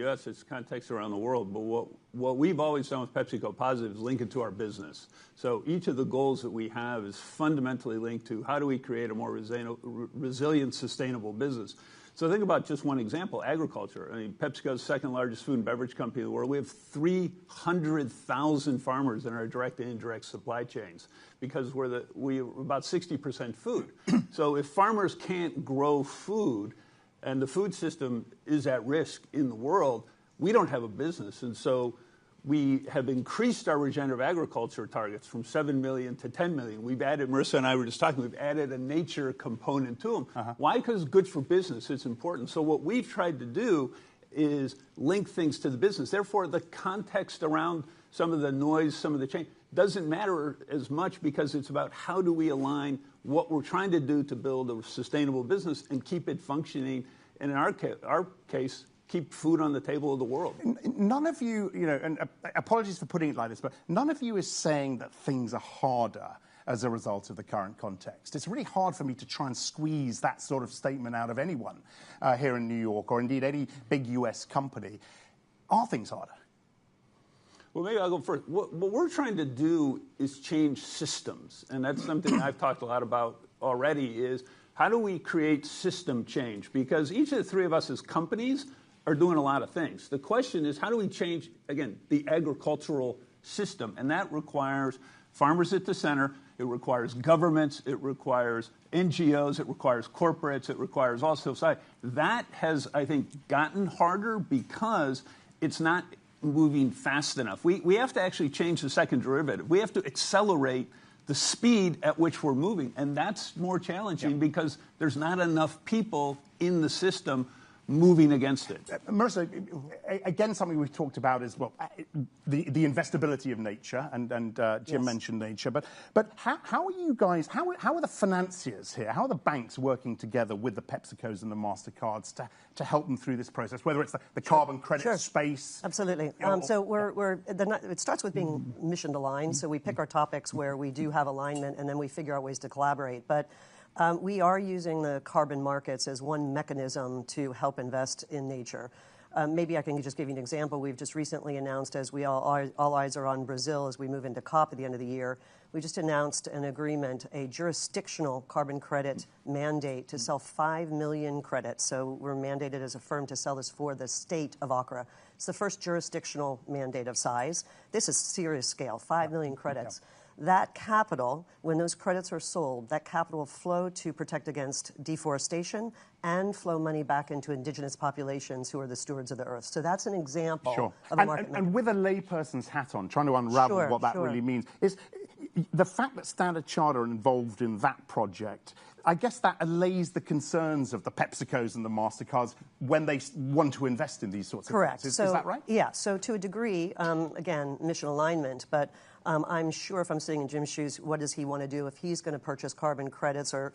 U.S., it's context around the world. But what we've always done with PepsiCo Positive is link it to our business. So each of the goals that we have is fundamentally linked to how do we create a more resilient, sustainable business. So think about just one example, agriculture. I mean, PepsiCo's second largest food and beverage company in the world. We have 300,000 farmers in our direct and indirect supply chains because we're about 60% food. So if farmers can't grow food and the food system is at risk in the world, we don't have a business. And so we have increased our regenerative agriculture targets from 7 million to 10 million. We've added, Marissa and I were just talking, we've added a nature component to them. Why? Because it's good for business. It's important. So what we've tried to do is link things to the business. Therefore, the context around some of the noise, some of the change, doesn't matter as much because it's about how do we align what we're trying to do to build a sustainable business and keep it functioning, and in our case, keep food on the table of the world. None of you, and apologies for putting it like this, but none of you is saying that things are harder as a result of the current context. It's really hard for me to try and squeeze that sort of statement out of anyone here in New York, or indeed any big US company. Are things harder? Well, maybe I'll go first. What we're trying to do is change systems, and that's something I've talked a lot about already, is how do we create system change? Because each of the three of us as companies are doing a lot of things. The question is, how do we change, again, the agricultural system? And that requires farmers at the center. It requires governments. It requires NGOs. It requires corporates. It requires all society. That has, I think, gotten harder because it's not moving fast enough. We have to actually change the second derivative. We have to accelerate the speed at which we're moving. And that's more challenging because there's not enough people in the system moving against it. Marissa, again, something we've talked about is, well, the investability of nature, and Jim mentioned nature, but how are you guys, how are the financiers here, how are the banks working together with the PepsiCos and the MasterCards to help them through this process, whether it's the carbon credit space? Absolutely. So it starts with being mission aligned, so we pick our topics where we do have alignment, and then we figure out ways to collaborate. But we are using the carbon markets as one mechanism to help invest in nature. Maybe I can just give you an example. We've just recently announced, as we all eyes are on Brazil as we move into COP at the end of the year, we just announced an agreement, a jurisdictional carbon credit mandate to sell 5 million credits. So we're mandated as a firm to sell this for the state of Accra. It's the first jurisdictional mandate of size. This is serious scale, 5 million credits. That capital, when those credits are sold, that capital will flow to protect against deforestation and flow money back into indigenous populations who are the stewards of the earth. So that's an example of a market. And with a layperson's hat on, trying to unravel what that really means, is the fact that Standard Chartered are involved in that project. I guess that allays the concerns of the PepsiCos and the MasterCards when they want to invest in these sorts of things. Is that right? Yeah. So to a degree, again, mission alignment, but I'm sure if I'm sitting in Jim's shoes, what does he want to do if he's going to purchase carbon credits or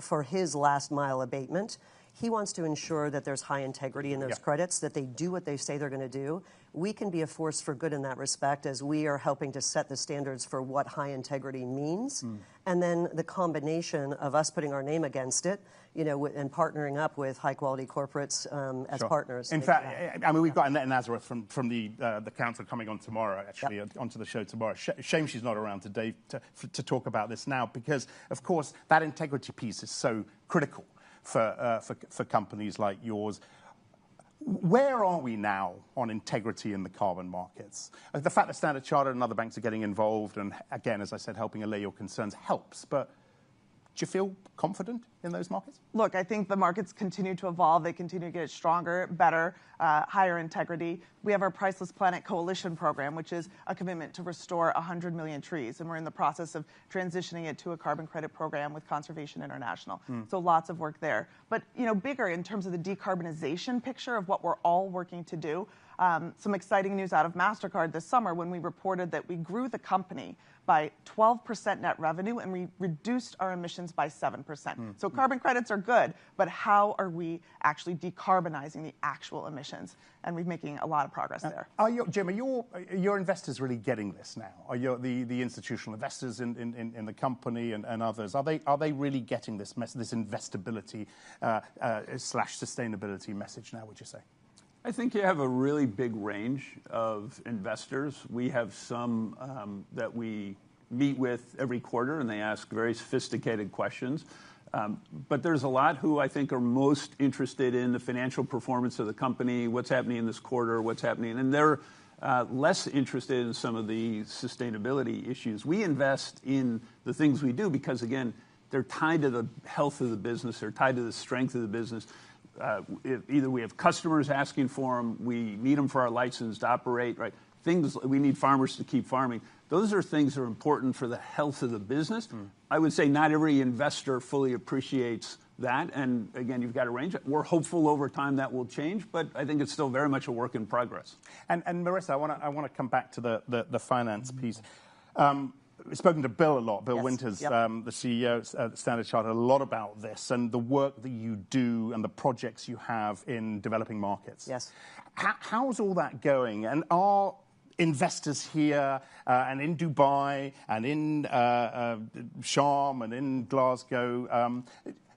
for his last mile abatement? He wants to ensure that there's high integrity in those credits, that they do what they say they're going to do. We can be a force for good in that respect as we are helping to set the standards for what high integrity means. And then the combination of us putting our name against it, and partnering up with high quality corporates as partners. In fact, I mean, we've got Annette Nazareth from the council coming on tomorrow, actually, onto the show tomorrow. Shame she's not around today to talk about this now, because, of course, that integrity piece is so critical for companies like yours. Where are we now on integrity in the carbon markets? The fact that Standard Chartered and other banks are getting involved and, again, as I said, helping allay your concerns helps, but do you feel confident in those markets? Look, I think the markets continue to evolve. They continue to get stronger, better, higher integrity. We have our Priceless Planet Coalition program, which is a commitment to restore 100 million trees. And we're in the process of transitioning it to a carbon credit program with Conservation International. So lots of work there. But, bigger in terms of the decarbonization picture of what we're all working to do. Some exciting news out of MasterCard this summer when we reported that we grew the company by 12% net revenue and we reduced our emissions by 7%. So carbon credits are good, but how are we actually decarbonizing the actual emissions? And we're making a lot of progress there. Jim, are your investors really getting this now? Are the institutional investors in the company and others, are they really getting this investability / sustainability message now, would you say? I think you have a really big range of investors. We have some that we meet with every quarter, and they ask very sophisticated questions. But there's a lot who I think are most interested in the financial performance of the company, what's happening in this quarter, what's happening, and they're less interested in some of the sustainability issues. We invest in the things we do because, again, they're tied to the health of the business, they're tied to the strength of the business. Either we have customers asking for them, we need them for our license to operate, right? Things we need farmers to keep farming. Those are things that are important for the health of the business. I would say not every investor fully appreciates that, and again, you've got a range. We're hopeful over time that will change, but I think it's still very much a work in progress. And Marissa, I want to come back to the finance piece. We've spoken to Bill a lot, Bill Winters, the CEO at Standard Chartered, a lot about this and the work that you do and the projects you have in developing markets. Yes. How's all that going? And are investors here and in Dubai and in Sharm and in Glasgow,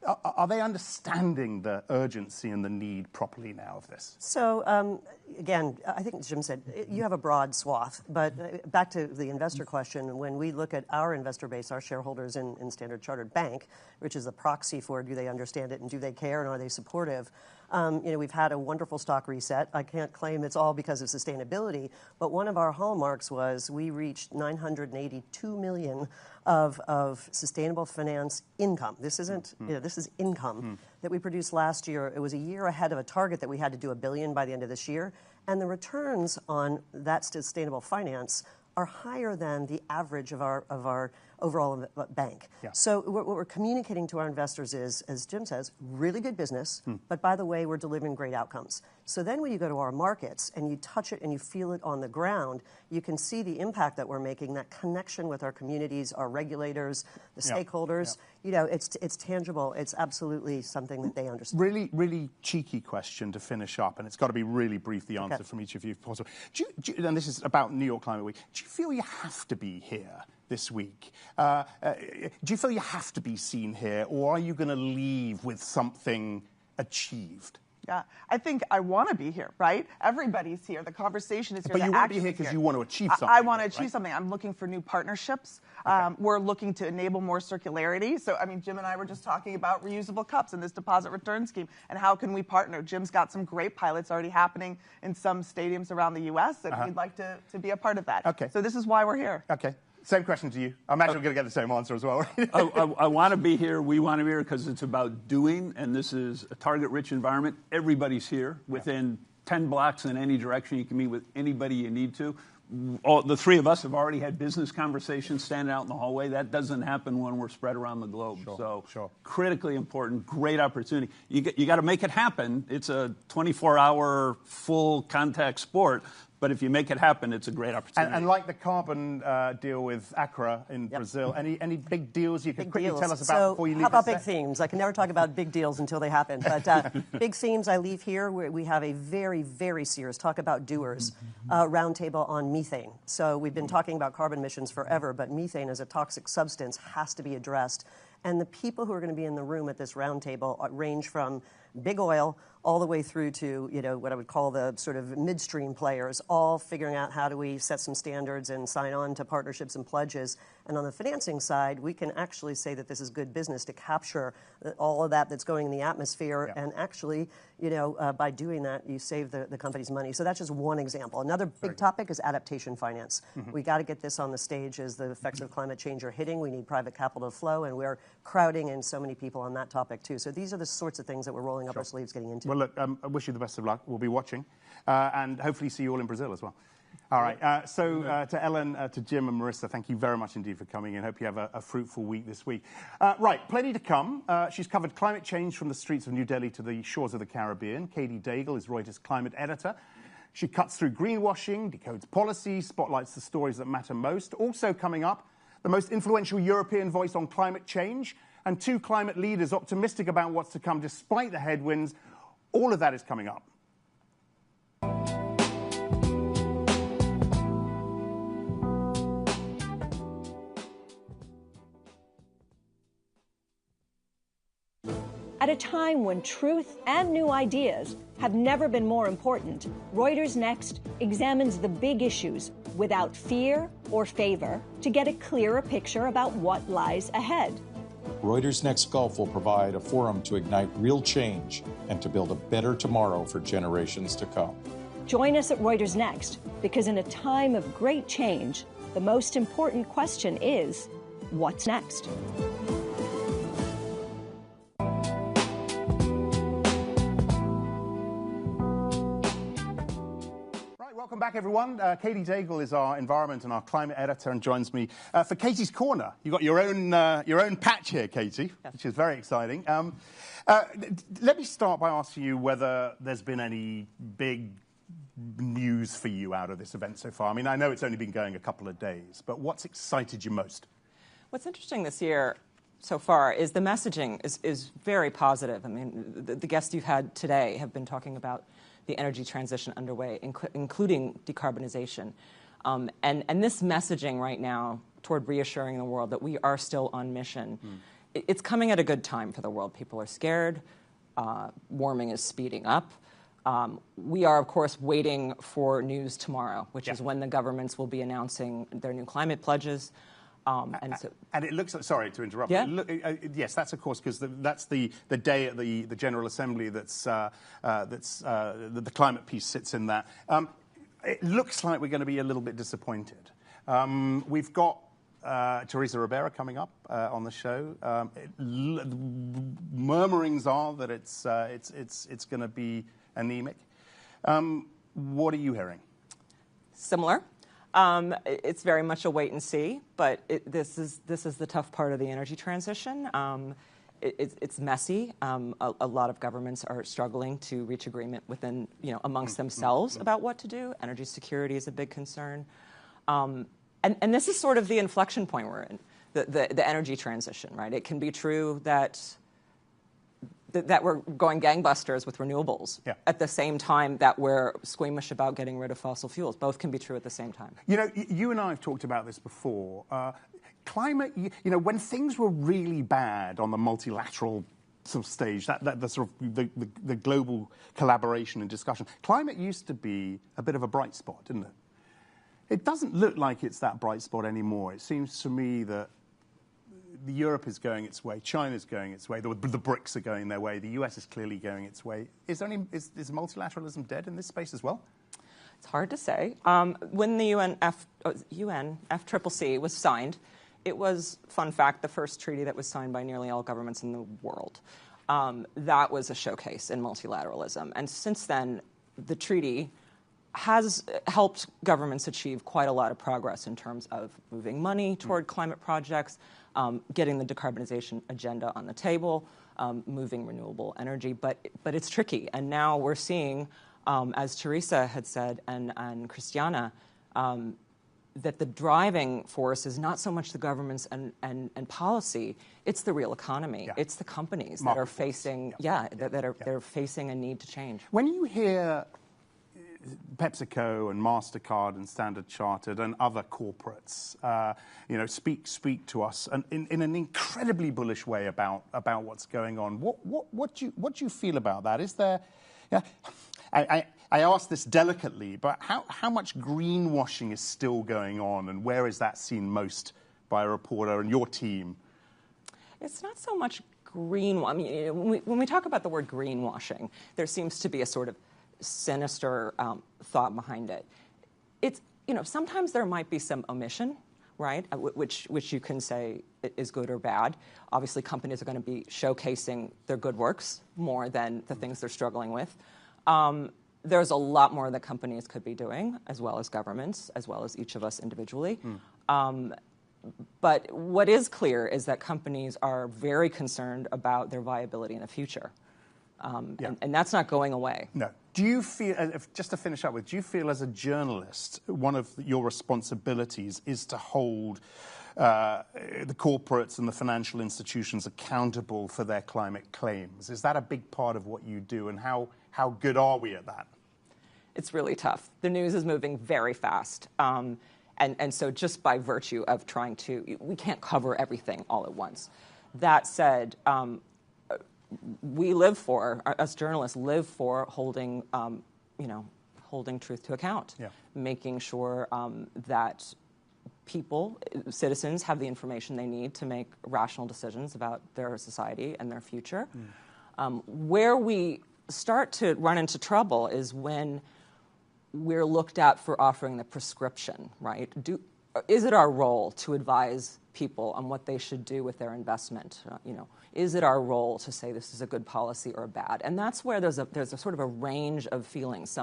are they understanding the urgency and the need properly now of this? So, again, I think Jim said, you have a broad swath. But back to the investor question, when we look at our investor base, our shareholders in Standard Chartered Bank, which is a proxy for do they understand it and do they care and are they supportive, we've had a wonderful stock reset. I can't claim it's all because of sustainability, but one of our hallmarks was we reached $982 million of sustainable finance income. This isn't, this is income that we produced last year. It was a year ahead of a target that we had to do $1 billion by the end of this year. And the returns on that sustainable finance are higher than the average of our overall bank. Yeah. So what we're communicating to our investors is, as Jim says, really good business, but by the way, we're delivering great outcomes. So then when you go to our markets and you touch it and you feel it on the ground, you can see the impact that we're making, that connection with our communities, our regulators, the stakeholders. It's tangible. It's absolutely something that they understand. Really, really cheeky question to finish up, and it's got to be really brief, the answer from each of you if possible. And this is about New York Climate Week. Do you feel you have to be here this week? Do you feel you have to be seen here, or are you going to leave with something achieved? Yeah, I think I want to be here, right? Everybody's here. The conversation is here. But you want to be here because you want to achieve something. I want to achieve something. I'm looking for new partnerships. We're looking to enable more circularity. So, I mean, Jim and I were just talking about reusable cups and this deposit return scheme and how can we partner. Jim's got some great pilots already happening in some stadiums around the U.S. and we'd like to be a part of that. Okay. So this is why we're here. Okay. Same question to you. I imagine we're going to get the same answer as well. I want to be here. We want to be here because it's about doing, and this is a target-rich environment. Everybody's here within 10 blocks in any direction. You can meet with anybody you need to. The three of us have already had business conversations standing out in the hallway. That doesn't happen when we're spread around the globe. Critically important, great opportunity. You got to make it happen. It's a 24-hour full contact sport. But if you make it happen, it's a great opportunity. And like the carbon deal with Accra in Brazil, any big deals you can quickly tell us about before you leave? How about big themes? I can never talk about big deals until they happen. But big themes, I leave here. We have a very, very serious, talk about doers, roundtable on methane. So we've been talking about carbon emissions forever, but methane as a toxic substance has to be addressed. And the people who are going to be in the room at this roundtable range from big oil all the way through to, what I would call the sort of midstream players, all figuring out how do we set some standards and sign on to partnerships and pledges. And on the financing side, we can actually say that this is good business to capture all of that's going in the atmosphere. And actually, by doing that, you save the company's money. So that's just one example. Another big topic is adaptation finance. We got to get this on the stage as the effects of climate change are hitting. We need private capital to flow, and we're crowding in so many people on that topic, too. So these are the sorts of things that we're rolling up our sleeves getting into. Well, look, I wish you the best of luck. We'll be watching. And hopefully see you all in Brazil as well. All right. So to Ellen, to Jim and Marissa, thank you very much indeed for coming in. Hope you have a fruitful week this week. Right, plenty to come. She's covered climate change from the streets of New Delhi to the shores of the Caribbean. Katy Daigle is Reuters climate editor. She cuts through greenwashing, decodes policy, spotlights the stories that matter most. Also coming up, the most influential European voice on climate change and two climate leaders optimistic about what's to come despite the headwinds. All of that is coming up. At a time when truth and new ideas have never been more important, Reuters Next examines the big issues without fear or favor to get a clearer picture about what lies ahead. Reuters Next Gulf will provide a forum to ignite real change and to build a better tomorrow for generations to come. Join us at Reuters Next, because in a time of great change, the most important question is, what's next? Welcome back, everyone. Katy Daigle is our environment and our climate editor and joins me for Katy's Corner. You've got your own patch here, Katy, which is very exciting. Let me start by asking you whether there's been any big news for you out of this event so far. I mean, I know it's only been going a couple of days, but what's excited you most? What's interesting this year so far is the messaging is very positive. I mean, the guests you've had today have been talking about the energy transition underway, including decarbonization. And this messaging right now toward reassuring the world that we are still on mission, it's coming at a good time for the world. People are scared. Warming is speeding up. We are, of course, waiting for news tomorrow, which is when the governments will be announcing their new climate pledges. And it looks like, sorry to interrupt. Yeah? Yes, that's of course because that's the day at the General Assembly the climate piece sits in that. It looks like we're going to be a little bit disappointed. We've got Teresa Ribera coming up on the show. Murmurings are that it's going to be anemic. What are you hearing? Similar. It's very much a wait and see, but this is the tough part of the energy transition. It's messy. A lot of governments are struggling to reach agreement within, amongst themselves about what to do. Energy security is a big concern, and this is sort of the inflection point we're in, the energy transition. Right? It can be true that we're going gangbusters with renewables at the same time that we're squeamish about getting rid of fossil fuels. Both can be true at the same time. You and I have talked about this before. Climate, when things were really bad on the multilateral sort of stage, the sort of the global collaboration and discussion, climate used to be a bit of a bright spot, didn't it? It doesn't look like it's that bright spot anymore. It seems to me that Europe is going its way, China's going its way, the BRICS are going their way, the US is clearly going its way. Is multilateralism dead in this space as well? It's hard to say. When the UNFCCC was signed, it was, fun fact, the first treaty that was signed by nearly all governments in the world. That was a showcase in multilateralism. And since then, the treaty has helped governments achieve quite a lot of progress in terms of moving money toward climate projects, getting the decarbonization agenda on the table, moving renewable energy. But it's tricky. And now we're seeing, as Teresa had said and Christiana, that the driving force is not so much the governments and policy, it's the real economy. Yeah. It's the companies that are facing, they're facing a need to change. When you hear PepsiCo and MasterCard and Standard Chartered and other corporates, speak to us and in an incredibly bullish way about what's going on. What do you feel about that? Is there? I ask this delicately, but how much greenwashing is still going on, and where is that seen most by a reporter and your team? It's not so much greenwashing. I mean, when we talk about the word greenwashing, there seems to be a sort of sinister thought behind it. It's, sometimes there might be some omission, right, which you can say is good or bad. Obviously, companies are going to be showcasing their good works more than the things they're struggling with. There's a lot more that companies could be doing, as well as governments, as well as each of us individually. But what is clear is that companies are very concerned about their viability in the future. And that's not going away. No. Do you feel, just to finish up with, do you feel as a journalist, one of your responsibilities is to hold the corporates and the financial institutions accountable for their climate claims? Is that a big part of what you do, and how good are we at that? It's really tough. The news is moving very fast. And so just by virtue of trying to, we can't cover everything all at once. That said, we live for, us journalists live for holding, holding truth to account, making sure that people, citizens, have the information they need to make rational decisions about their society and their future. Where we start to run into trouble is when we're looked at for offering the prescription, right? Is it our role to advise people on what they should do with their investment? Is it our role to say this is a good policy or bad? And that's where there's a sort of a range of feelings.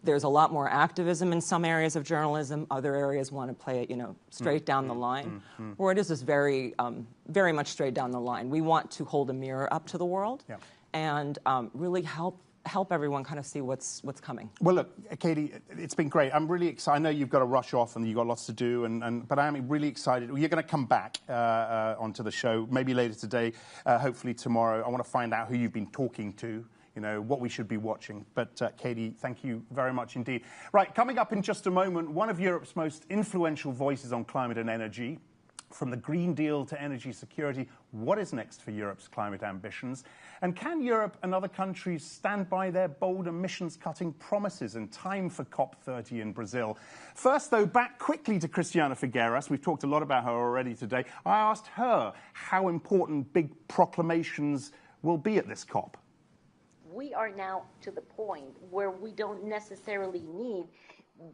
There's a lot more activism in some areas of journalism. Other areas want to play it, straight down the line. Or it is just very, very much straight down the line. We want to hold a mirror up to the world and really help everyone kind of see what's coming. Well, look, Katy, it's been great. I'm really excited. I know you've got to rush off and you've got lots to do, but I am really excited. You're going to come back onto the show, maybe later today, hopefully tomorrow. I want to find out who you've been talking to, what we should be watching. But, Katy, thank you very much indeed. Right, coming up in just a moment, one of Europe's most influential voices on climate and energy. From the Green Deal to energy security, what is next for Europe's climate ambitions? And can Europe and other countries stand by their bold emissions-cutting promises in time for COP30 in Brazil? First, though, back quickly to Christiana Figueras. We've talked a lot about her already today. I asked her how important big proclamations will be at this COP. We are now to the point where we don't necessarily need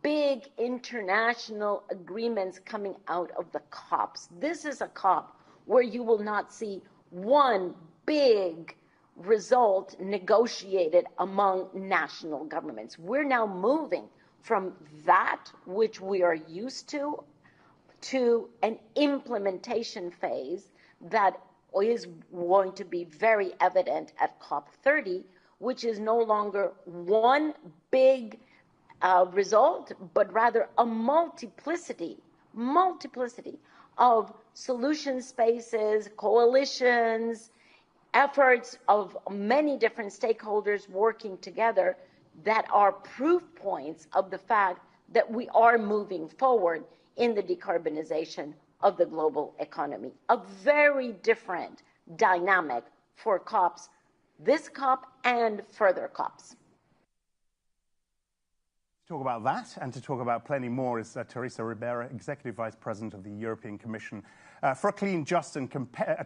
big international agreements coming out of the COPs. This is a COP where you will not see one big result negotiated among national governments. We're now moving from that which we are used to an implementation phase that is going to be very evident at COP30, which is no longer one big result, but rather a multiplicity of solution spaces, coalitions, efforts of many different stakeholders working together that are proof points of the fact that we are moving forward in the decarbonization of the global economy. A very different dynamic for COPs, this COP and further COPs. To talk about that and to talk about plenty more is Teresa Ribera, Executive Vice President of the European Commission for a clean, just and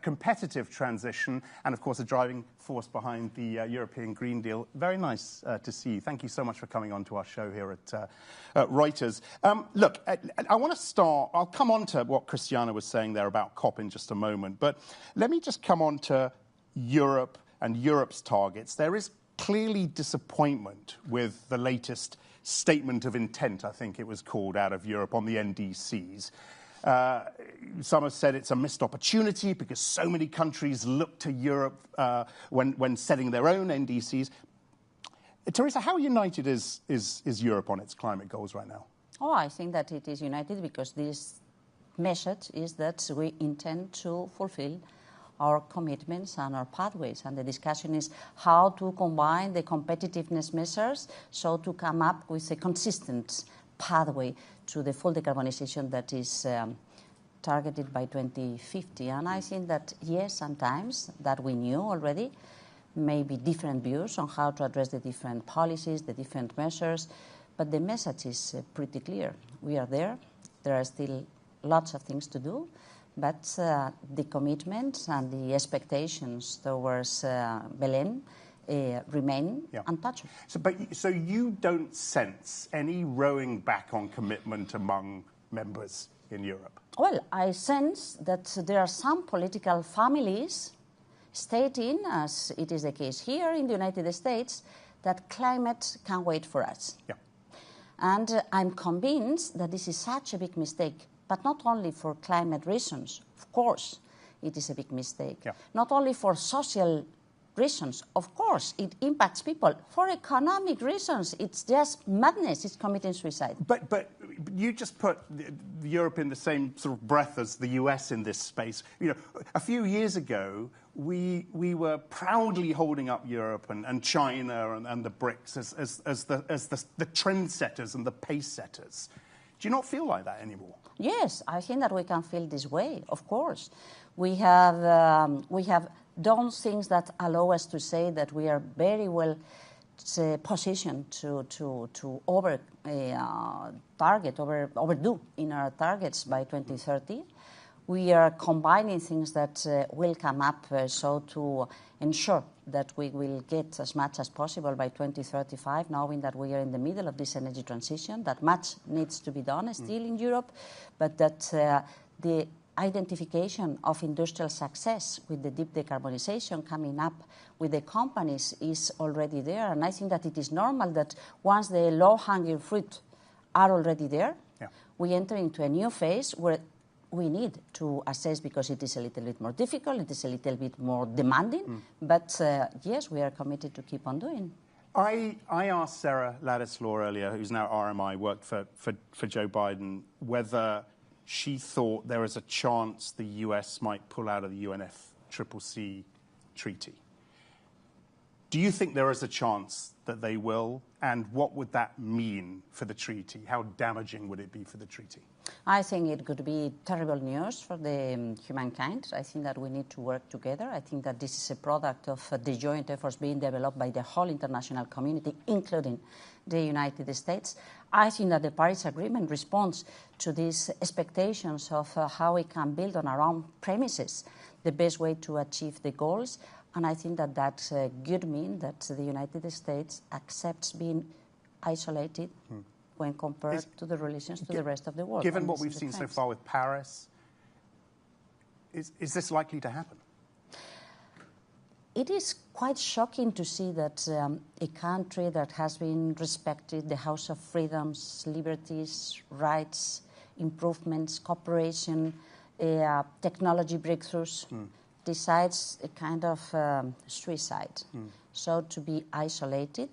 competitive transition, and of course a driving force behind the European Green Deal. Very nice to see you. Thank you so much for coming on to our show here at Reuters. Look, I want to start, I'll come on to what Christiana was saying there about COP in just a moment, but let me just come on to Europe and Europe's targets. There is clearly disappointment with the latest statement of intent, I think it was called, out of Europe on the NDCs. Some have said it's a missed opportunity because so many countries look to Europe when setting their own NDCs. Teresa, how united is Europe on its climate goals right now? Oh, I think that it is united because this message is that we intend to fulfill our commitments and our pathways. And the discussion is how to combine the competitiveness measures so to come up with a consistent pathway to the full decarbonization that is targeted by 2050. And I think that, yes, sometimes that we knew already, maybe different views on how to address the different policies, the different measures, but the message is pretty clear. We are there. There are still lots of things to do. But the commitments and the expectations towards Belém remain untouchable. So you don't sense any rowing back on commitment among members in Europe? Well, I sense that there are some political families stating, as it is the case here in the United States, that climate can wait for us. Yeah. And I'm convinced that this is such a big mistake. But not only for climate reasons, of course, it is a big mistake. Yeah. Not only for social reasons, of course, it impacts people. For economic reasons, it's just madness. It's committing suicide. But you just put Europe in the same sort of breath as the US in this space. A few years ago, we were proudly holding up Europe and China and the BRICS as the trendsetters and the pace setters. Do you not feel like that anymore? Yes, I think that we can feel this way, of course. We have those things that allow us to say that we are very well positioned to overdo in our targets by 2030. We are combining things that will come up so to ensure that we will get as much as possible by 2035, knowing that we are in the middle of this energy transition, that much needs to be done still in Europe, but that the identification of industrial success with the deep decarbonization coming up with the companies is already there. And I think that it is normal that once the low-hanging fruit are already there, we enter into a new phase where we need to assess, because it is a little bit more difficult, it is a little bit more demanding, but yes, we are committed to keep on doing. I asked Sarah Ladislaw earlier, who's now RMI, worked for Joe Biden, whether she thought there is a chance the US might pull out of the UNFCCC treaty. Do you think there is a chance that they will? And what would that mean for the treaty? How damaging would it be for the treaty? I think it could be terrible news for the humankind. I think that we need to work together. I think that this is a product of the joint efforts being developed by the whole international community, including the United States. I think that the Paris Agreement responds to these expectations of how we can build on our own premises the best way to achieve the goals. And I think that that could mean that the United States accepts being isolated when compared to the relations to the rest of the world. Given what we've seen so far with Paris, is this likely to happen? It is quite shocking to see that a country that has been respected, the House of Freedoms, liberties, rights, improvements, cooperation, technology breakthroughs, decides a kind of suicide. So to be isolated,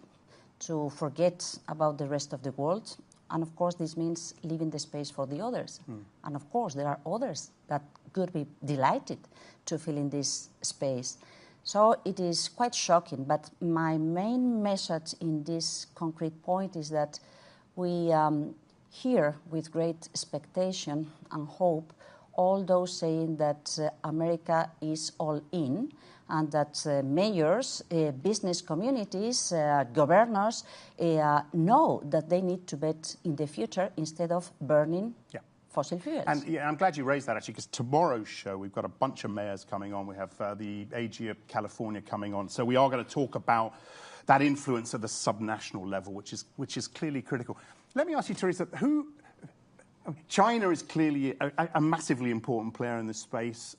to forget about the rest of the world, and of course this means leaving the space for the others. And of course there are others that could be delighted to fill in this space. So it is quite shocking, but my main message in this concrete point is that we hear with great expectation and hope all those saying that America is all in, and that mayors, business communities, governors know that they need to bet in the future instead of burning fossil fuels. And I'm glad you raised that, actually, because tomorrow's show, we've got a bunch of mayors coming on. We have the AG of California coming on. So we are going to talk about that influence at the subnational level, which is clearly critical. Let me ask you, Teresa, China is clearly a massively important player in this space.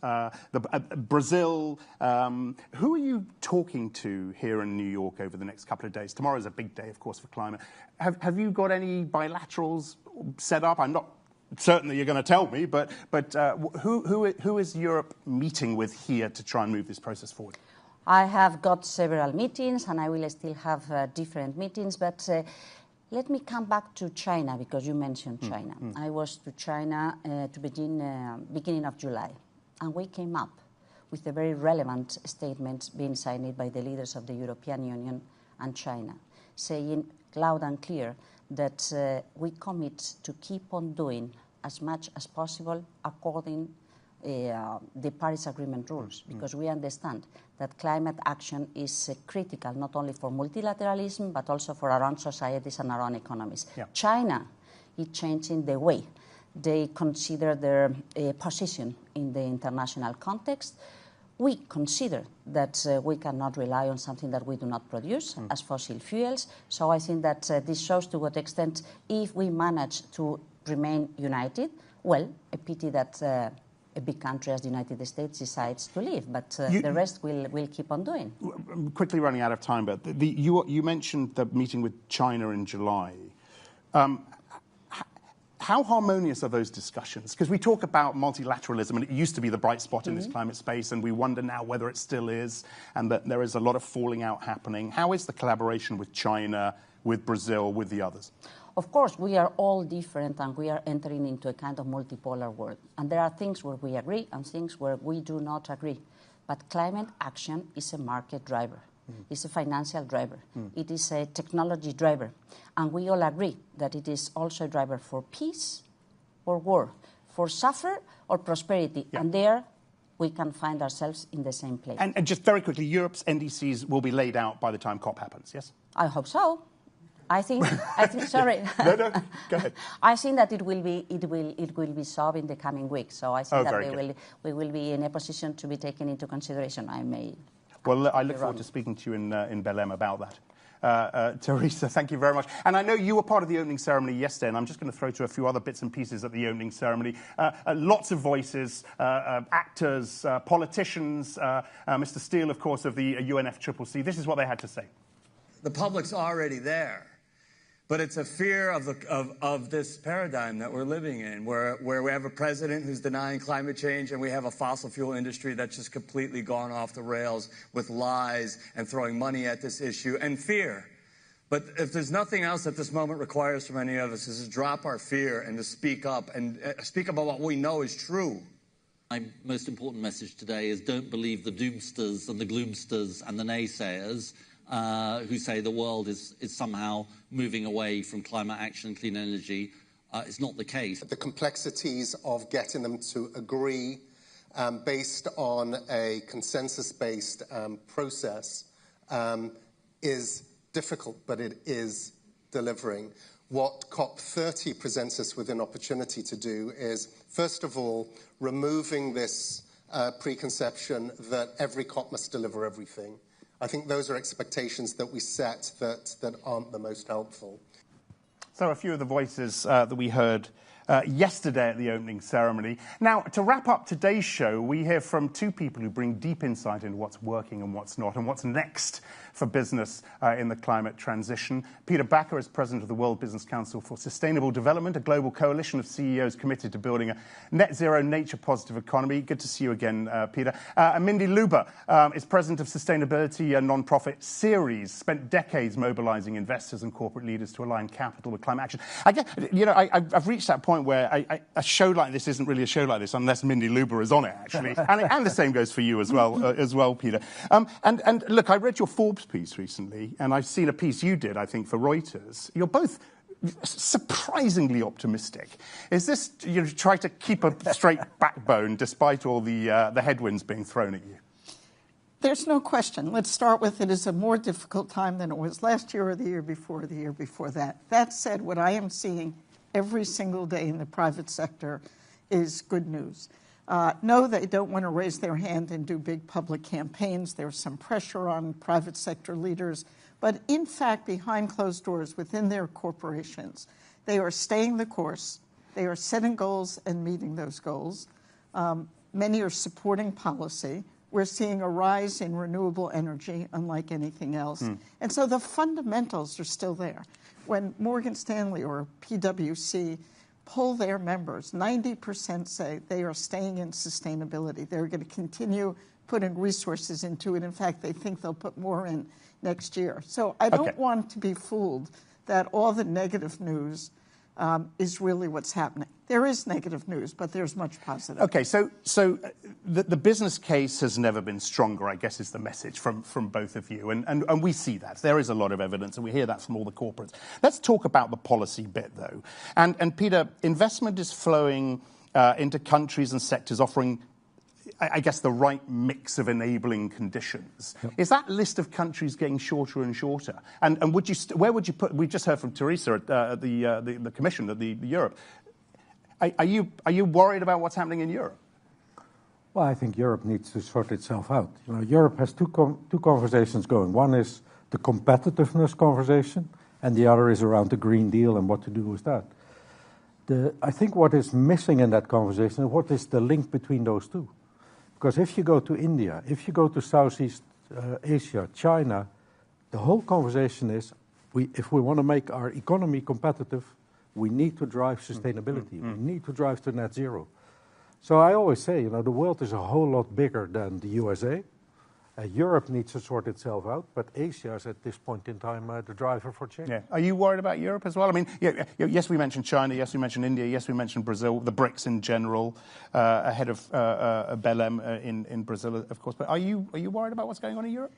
Brazil. Who are you talking to here in New York over the next couple of days? Tomorrow is a big day, of course, for climate. Have you got any bilaterals set up? I'm not certain that you're going to tell me, but who is Europe meeting with here to try and move this process forward? I have got several meetings, and I will still have different meetings, but let me come back to China, because you mentioned China. I was to China to beginning of July, and we came up with a very relevant statement being signed by the leaders of the European Union and China, saying loud and clear that we commit to keep on doing as much as possible according the Paris Agreement rules, because we understand that climate action is critical not only for multilateralism but also for our own societies and our own economies. China is changing the way they consider their position in the international context. We consider that we cannot rely on something that we do not produce as fossil fuels. So I think that this shows to what extent, if we manage to remain united, well, a pity that a big country as the United States decides to leave, but the rest will keep on doing. Quickly running out of time, but you mentioned the meeting with China in July. How harmonious are those discussions? Because we talk about multilateralism, and it used to be the bright spot in this climate space, and we wonder now whether it still is, and that there is a lot of falling out happening. How is the collaboration with China, with Brazil, with the others? Of course, we are all different, and we are entering into a kind of multipolar world. And there are things where we agree and things where we do not agree. But climate action is a market driver. It's a financial driver. It is a technology driver. And we all agree that it is also a driver for peace or war, for suffer or prosperity. And there we can find ourselves in the same place. And just very quickly, Europe's NDCs will be laid out by the time COP happens, yes? I hope so. I think sorry. No, go ahead. I think that it will be solved in the coming weeks. So I think that we will be in a position to be taken into consideration. Well, I look forward to speaking to you in Belém about that. Teresa, thank you very much. And I know you were part of the opening ceremony yesterday, and I'm just going to throw to a few other bits and pieces at the opening ceremony. Lots of voices, actors, politicians, Mr. Steele, of course, of the UNFCCC. This is what they had to say. The public's already there. But it's a fear of this paradigm that we're living in, where we have a president who's denying climate change, and we have a fossil fuel industry that's just completely gone off the rails with lies and throwing money at this issue and fear. But if there's nothing else that this moment requires from any of us, is to drop our fear and to speak up and speak about what we know is true. My most important message today is don't believe the doomsters and the gloomsters and the naysayers who say the world is somehow moving away from climate action and clean energy. It's not the case. The complexities of getting them to agree based on a consensus-based process is difficult, but it is delivering. What COP30 presents us with an opportunity to do is, first of all, removing this preconception that every COP must deliver everything. I think those are expectations that we set that aren't the most helpful. So a few of the voices that we heard yesterday at the opening ceremony. Now, to wrap up today's show, we hear from two people who bring deep insight into what's working and what's not, and what's next for business in the climate transition. Peter Backer is president of the World Business Council for Sustainable Development, a global coalition of CEOs committed to building a net zero, nature-positive economy. Good to see you again, Peter. And Mindy Luber is president of sustainability non-profit Ceres, spent decades mobilizing investors and corporate leaders to align capital with climate action. I guess, I've reached that point where a show like this isn't really a show like this unless Mindy Luber is on it, actually. and the same goes for you as well, Peter. And look, I read your Forbes piece recently, and I've seen a piece you did, I think, for Reuters. You're both surprisingly optimistic. Is this you try to keep a straight backbone despite all the headwinds being thrown at you? There's no question. Let's start with it is a more difficult time than it was last year or the year before that. That said, what I am seeing every single day in the private sector is good news. No, they don't want to raise their hand and do big public campaigns. There's some pressure on private sector leaders. But in fact, behind closed doors within their corporations, they are staying the course. They are setting goals and meeting those goals. Many are supporting policy. We're seeing a rise in renewable energy, unlike anything else. And so the fundamentals are still there. When Morgan Stanley or PwC poll their members, 90% say they are staying in sustainability. They're going to continue putting resources into it. In fact, they think they'll put more in next year. So I don't want to be fooled that all the negative news is really what's happening. There is negative news, but there's much positive. Okay, so the business case has never been stronger, I guess, is the message from both of you. And we see that. There is a lot of evidence, and we hear that from all the corporates. Let's talk about the policy bit, though. And Peter, investment is flowing into countries and sectors offering, I guess, the right mix of enabling conditions. Yep. Is that list of countries getting shorter and shorter? And where would you put? We just heard from Teresa at the Commission at the Europe. Are you worried about what's happening in Europe? Well, I think Europe needs to sort itself out. Europe has two conversations going. One is the competitiveness conversation, and the other is around the Green Deal and what to do with that. I think what is missing in that conversation is what is the link between those two. Because if you go to India, if you go to Southeast Asia, China, the whole conversation is if we want to make our economy competitive, we need to drive sustainability. We need to drive to net zero. So I always say, the world is a whole lot bigger than the USA. Europe needs to sort itself out, but Asia is at this point in time the driver for change. Yeah. Are you worried about Europe as well? I mean, yes, we mentioned China, yes, we mentioned India, yes, we mentioned Brazil, the BRICS in general, ahead of Belém in Brazil, of course. But are you worried about what's going on in Europe?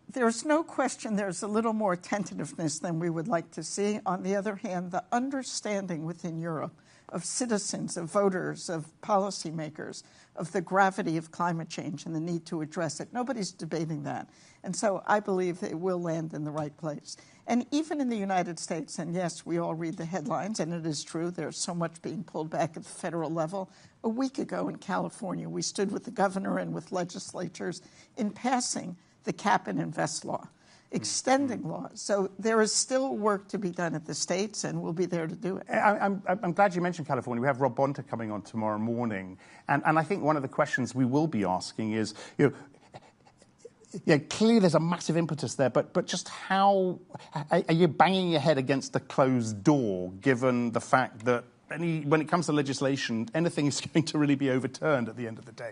There's no question there's a little more tentativeness than we would like to see. On the other hand, the understanding within Europe of citizens, of voters, of policymakers, of the gravity of climate change and the need to address it, nobody's debating that. And so I believe that it will land in the right place. And even in the United States, and yes, we all read the headlines, and it is true, there's so much being pulled back at the federal level. A week ago in California, we stood with the governor and with legislatures in passing the cap and invest law, extending laws. So there is still work to be done at the states, and we'll be there to do it. I'm glad you mentioned California. We have Rob Bonta coming on tomorrow morning. And I think one of the questions we will be asking is, clearly there's a massive impetus there, but just how are you banging your head against a closed door, given the fact that when it comes to legislation, anything is going to really be overturned at the end of the day?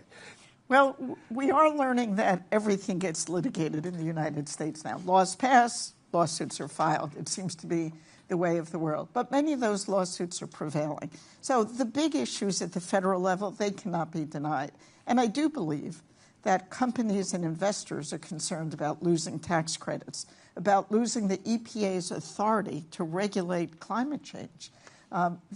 Well, we are learning that everything gets litigated in the United States now. Laws pass, lawsuits are filed. It seems to be the way of the world. But many of those lawsuits are prevailing. So the big issues at the federal level, they cannot be denied. And I do believe that companies and investors are concerned about losing tax credits, about losing the EPA's authority to regulate climate change.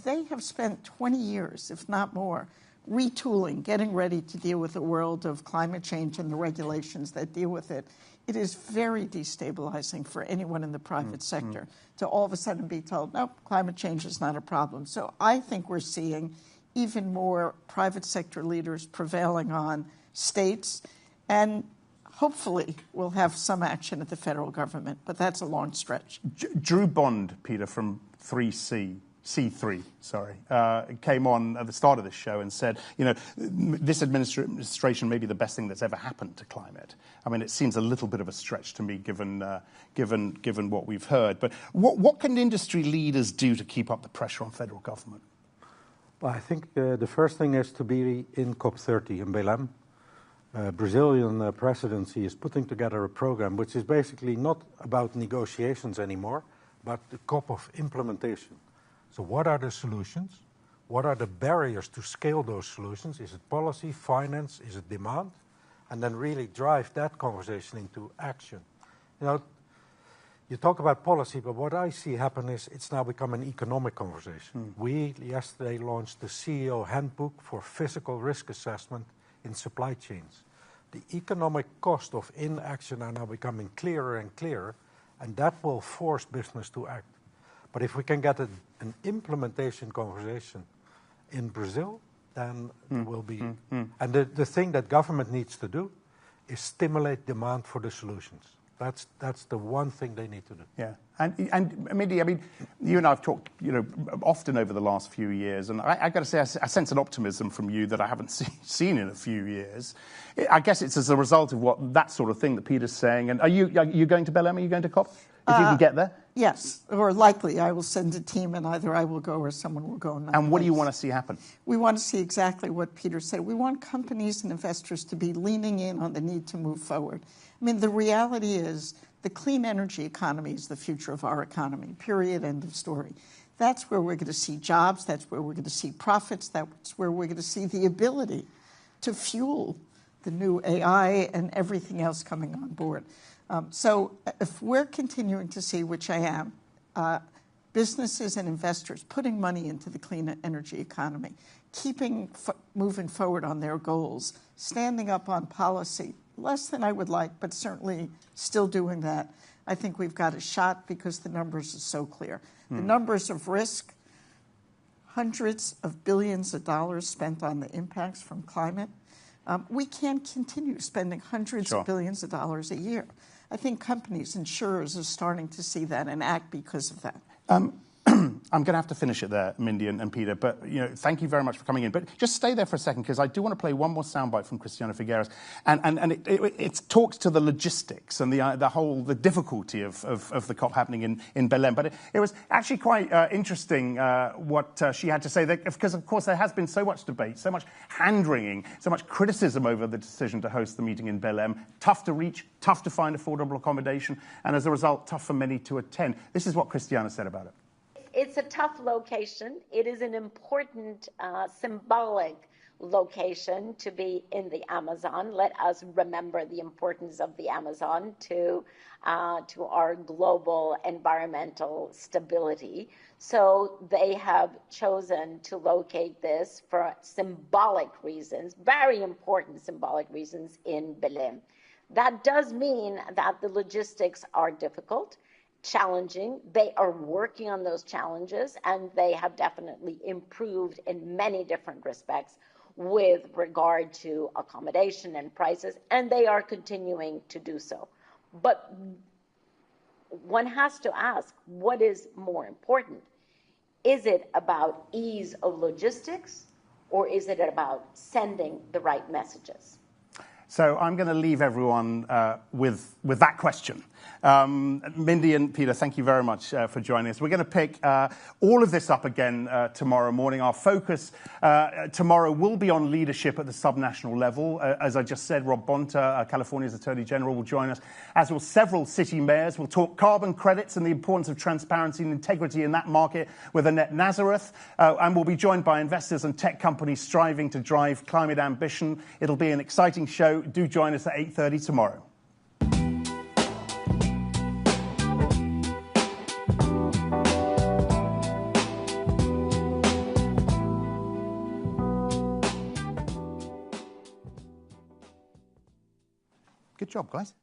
They have spent 20 years, if not more, retooling, getting ready to deal with the world of climate change and the regulations that deal with it. It is very destabilizing for anyone in the private sector to all of a sudden be told, no, climate change is not a problem. So I think we're seeing even more private sector leaders prevailing on states, and hopefully we'll have some action at the federal government, but that's a long stretch. Drew Bond, Peter, from C3, came on at the start of this show and said, this administration may be the best thing that's ever happened to climate. I mean, it seems a little bit of a stretch to me, given what we've heard. But what can industry leaders do to keep up the pressure on federal government? Well, I think the first thing is to be in COP30 in Belém. Brazilian presidency is putting together a program which is basically not about negotiations anymore, but the COP of implementation. So what are the solutions? What are the barriers to scale those solutions? Is it policy, finance, is it demand? And then really drive that conversation into action. You talk about policy, but what I see happen is it's now become an economic conversation. We yesterday launched the CEO Handbook for Physical Risk Assessment in supply chains. The economic cost of inaction are now becoming clearer and clearer, and that will force business to act. But if we can get an implementation conversation in Brazil, then it will be. And the thing that government needs to do is stimulate demand for the solutions. That's the one thing they need to do. Yeah, and Mindy, I mean, you and I have talked, often over the last few years, and I got to say, I sense an optimism from you that I haven't seen in a few years. I guess it's as a result of that sort of thing that Peter's saying. And are you going to Belém? Are you going to COP? If you can get there? Yes, or likely I will send a team, and either I will go or someone will go. And what do you want to see happen? We want to see exactly what Peter said. We want companies and investors to be leaning in on the need to move forward. I mean, the reality is the clean energy economy is the future of our economy, period, end of story. That's where we're going to see jobs. That's where we're going to see profits. That's where we're going to see the ability to fuel the new AI and everything else coming on board. So if we're continuing to see, which I am, businesses and investors putting money into the clean energy economy, moving forward on their goals, standing up on policy, less than I would like, but certainly still doing that, I think we've got a shot because the numbers are so clear. The numbers of risk, hundreds of billions of dollars spent on the impacts from climate. We can't continue spending hundreds of billions of dollars a year. I think companies, insurers are starting to see that and act because of that. I'm going to have to finish it there, Mindy and Peter, but thank you very much for coming in. But just stay there for a second, because I do want to play one more soundbite from Christiana Figueres, and it talks to the logistics and the difficulty of the COP happening in Belém. But it was actually quite interesting what she had to say, because of course there has been so much debate, so much hand-wringing, so much criticism over the decision to host the meeting in Belém. Tough to reach, tough to find affordable accommodation, and as a result, tough for many to attend. This is what Christiana said about it. It's a tough location. It is an important symbolic location to be in the Amazon. Let us remember the importance of the Amazon to our global environmental stability. So they have chosen to locate this for symbolic reasons, very important symbolic reasons, in Belém. That does mean that the logistics are difficult, challenging. They are working on those challenges, and they have definitely improved in many different respects with regard to accommodation and prices, and they are continuing to do so. But one has to ask, what is more important? Is it about ease of logistics, or is it about sending the right messages? So I'm going to leave everyone with that question. Mindy and Peter, thank you very much for joining us. We're going to pick all of this up again tomorrow morning. Our focus tomorrow will be on leadership at the subnational level. As I just said, Rob Bonta, California's Attorney General, will join us, as will several city mayors. We'll talk carbon credits and the importance of transparency and integrity in that market with Annette Nazareth. And we'll be joined by investors and tech companies striving to drive climate ambition. It'll be an exciting show. Do join us at 8:30 tomorrow. Good job, guys.